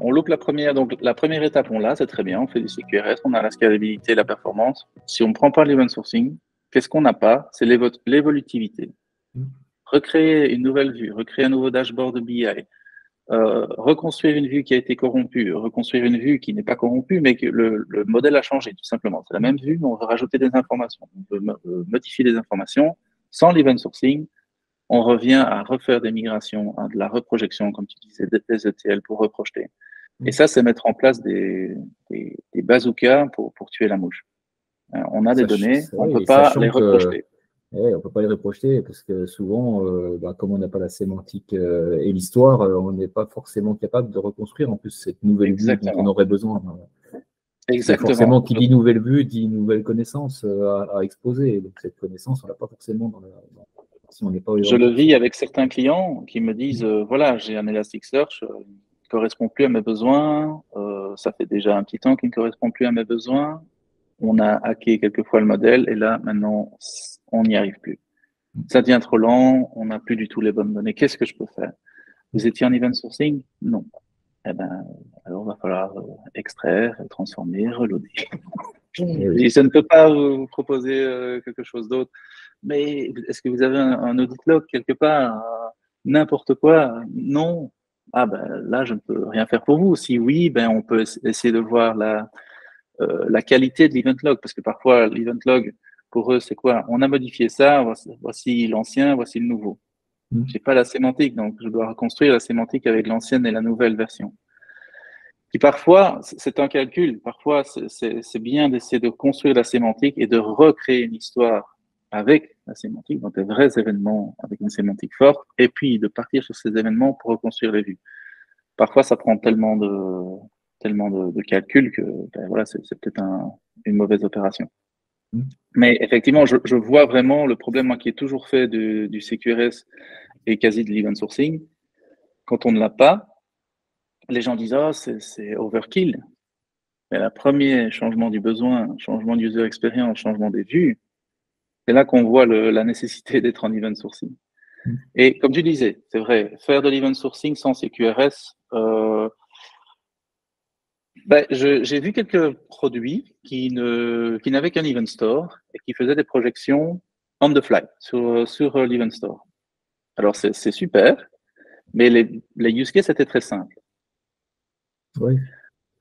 on loupe la première. Donc, la première étape, on l'a, c'est très bien. On fait du CQRS, on a la scalabilité, la performance. Si on ne prend pas l'event sourcing, qu'est-ce qu'on n'a pas? C'est l'évolutivité. Recréer une nouvelle vue, recréer un nouveau dashboard de BI, reconstruire une vue qui a été corrompue, reconstruire une vue qui n'est pas corrompue, mais que le modèle a changé, tout simplement. C'est la même vue, mais on veut rajouter des informations. On veut modifier des informations. Sans l'event sourcing, on revient à refaire des migrations, à de la reprojection, comme tu disais, des ETL pour reprojeter. Et ça, c'est mettre en place des bazookas pour tuer la mouche. On a des données, on ne peut pas les reprojeter. On ne peut pas les reprojeter parce que souvent, comme on n'a pas la sémantique et l'histoire, on n'est pas forcément capable de reconstruire en plus cette nouvelle vue dont on aurait besoin. Exactement. Forcément, qui dit nouvelle vue, dit nouvelle connaissance à exposer. Donc cette connaissance, on ne l'a pas forcément si on n'est pas. Je le vis avec certains clients qui me disent voilà, j'ai un Elasticsearch, il ne correspond plus à mes besoins, ça fait déjà un petit temps qu'il ne correspond plus à mes besoins. On a hacké quelquefois le modèle et là, maintenant, on n'y arrive plus. Ça devient trop lent, on n'a plus du tout les bonnes données. Qu'est-ce que je peux faire? Vous étiez en event sourcing? Non. Eh ben, alors il va falloir extraire, transformer, reloader. Je ne peux pas vous proposer quelque chose d'autre. Mais est-ce que vous avez un audit log quelque part? N'importe quoi? Non. Ah ben là, je ne peux rien faire pour vous. Si oui, ben on peut essayer de voir la qualité de l'event log, parce que parfois l'event log, pour eux, c'est quoi? On a modifié ça, voici l'ancien, voici le nouveau. J'ai pas la sémantique, donc je dois reconstruire la sémantique avec l'ancienne et la nouvelle version. Puis parfois, c'est un calcul. Parfois, c'est bien d'essayer de construire la sémantique et de recréer une histoire avec la sémantique, donc des vrais événements avec une sémantique forte, et puis de partir sur ces événements pour reconstruire les vues. Parfois, ça prend tellement de calculs que voilà, c'est peut-être une mauvaise opération. Mais effectivement, je vois vraiment le problème moi, qui est toujours fait du CQRS et quasi de l'event sourcing. Quand on ne l'a pas, les gens disent « Ah, c'est overkill ». Mais le premier changement du besoin, changement d'user experience, changement des vues, c'est là qu'on voit la nécessité d'être en event sourcing. Et comme tu disais, c'est vrai, faire de l'event sourcing sans CQRS, j'ai vu quelques produits qui n'avaient qu'un event store et qui faisaient des projections on the fly sur l'event store. Alors, c'est super, mais les use cases étaient très simples. Oui.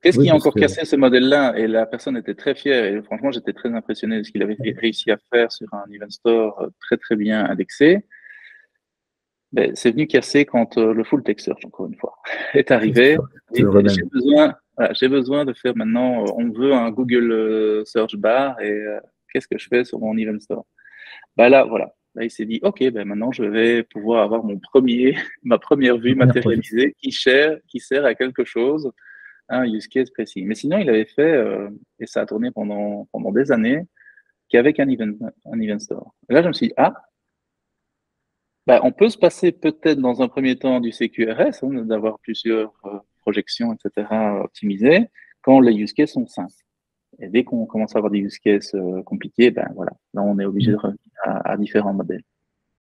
Qu'est-ce qui a encore cassé ce modèle-là? Et la personne était très fière et franchement, j'étais très impressionné de ce qu'il avait réussi à faire sur un event store très, très bien indexé. C'est venu casser quand le full text search, encore une fois, est arrivé. J'ai besoin de faire maintenant, on veut un Google search bar et qu'est-ce que je fais sur mon event store? Là, voilà. Là, il s'est dit, OK, maintenant, je vais pouvoir avoir ma première vue matérialisée qui sert à quelque chose, un use case précis. Mais sinon, il avait fait, et ça a tourné pendant des années, qu'avec un event store. Et là, je me suis dit, on peut se passer peut-être dans un premier temps du CQRS, d'avoir plusieurs projections, etc., optimisées, quand les use cases sont simples. Et dès qu'on commence à avoir des use cases compliqués, voilà, là, on est obligé de revenir à différents modèles.